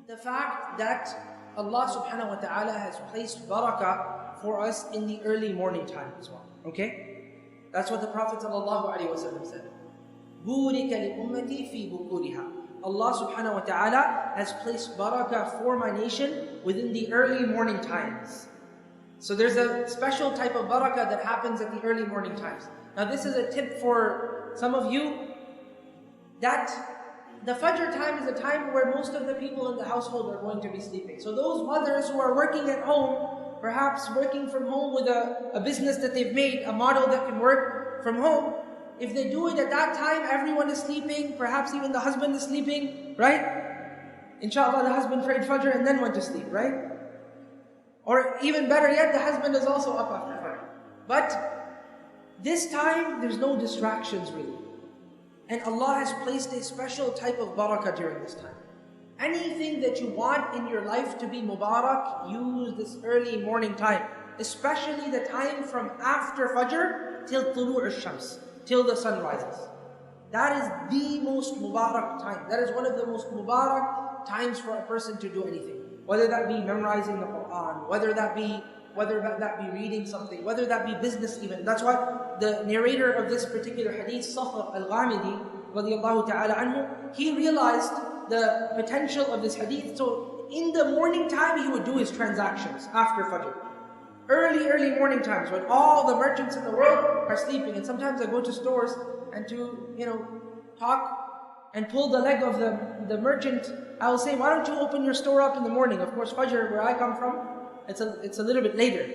The fact that Allah subhanahu wa ta'ala has placed barakah for us in the early morning time as well. Okay? That's what the Prophet sallallahu alaihi wasallam said. بُورِكَ لِأُمَّتِي فِي بُكُورِهَا. Allah subhanahu wa ta'ala has placed barakah for my nation within the early morning times. So there's a special type of barakah that happens at the early morning times. Now this is a tip for some of you, that the Fajr time is a time where most of the people in the household are going to be sleeping. So those mothers who are working at home, perhaps working from home with a business that they've made, a model that can work from home, if they do it at that time, everyone is sleeping, perhaps even the husband is sleeping, right? Inshallah, the husband prayed Fajr and then went to sleep, right? Or even better yet, the husband is also up after Fajr. But this time, there's no distractions really. And Allah has placed a special type of barakah during this time. Anything that you want in your life to be mubarak, use this early morning time. Especially the time from after Fajr till Tulu' al-Shams, till the sun rises. That is the most mubarak time. That is one of the most mubarak times for a person to do anything. Whether that be memorizing the Quran, whether that be reading something, whether that be business even. That's why the narrator of this particular hadith, Sakhr al-Ghamidi, radiyallahu ta'ala anhu, he realized the potential of this hadith. So in the morning time, he would do his transactions after Fajr. Early morning times when all the merchants in the world are sleeping. And sometimes I go to stores and to, talk and pull the leg of the merchant, I will say, why don't you open your store up in the morning? Of course, Fajr, where I come from, it's a little bit later.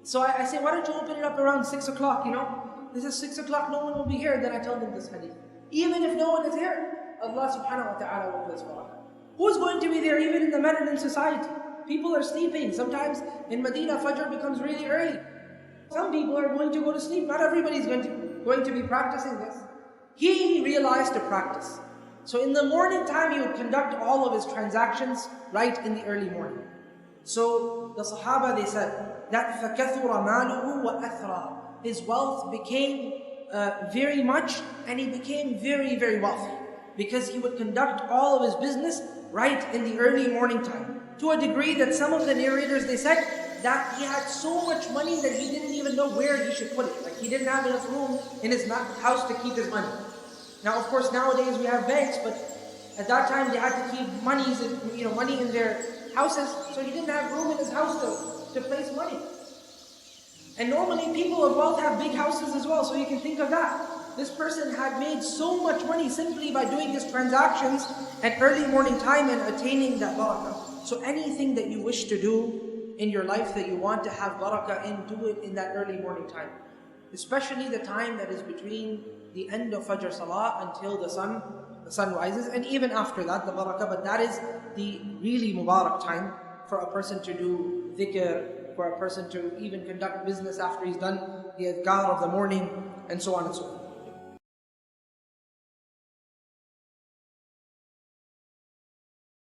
So I say, why don't you open it up around 6 o'clock, This is 6 o'clock, no one will be here. Then I tell them this hadith. Even if no one is here, Allah subhanahu wa ta'ala will place barakah. Who's going to be there even in the Mediterranean society? People are sleeping. Sometimes in Medina, Fajr becomes really early. Some people are going to go to sleep. Not everybody is going to be practicing this. He realized to practice. So in the morning time, he would conduct all of his transactions right in the early morning. So the Sahaba, they said that فَكَثُرَ مَالُهُ وَأَثْرَى. His wealth became very much, and he became very, very wealthy. Because he would conduct all of his business right in the early morning time. To a degree that some of the narrators, they said that he had so much money that he didn't even know where he should put it. Like he didn't have enough room in his house to keep his money. Now, of course, nowadays we have banks, but at that time they had to keep money in their houses, so he didn't have room in his house to place money. And normally people of wealth have big houses as well, so you can think of that. This person had made so much money simply by doing his transactions at early morning time and attaining that barakah. So anything that you wish to do in your life that you want to have barakah in, do it in that early morning time. Especially the time that is between the end of Fajr Salah until the sun rises, and even after that, the barakah. But that is the really mubarak time for a person to do dhikr, for a person to even conduct business after he's done the adhkar of the morning, and so on and so forth.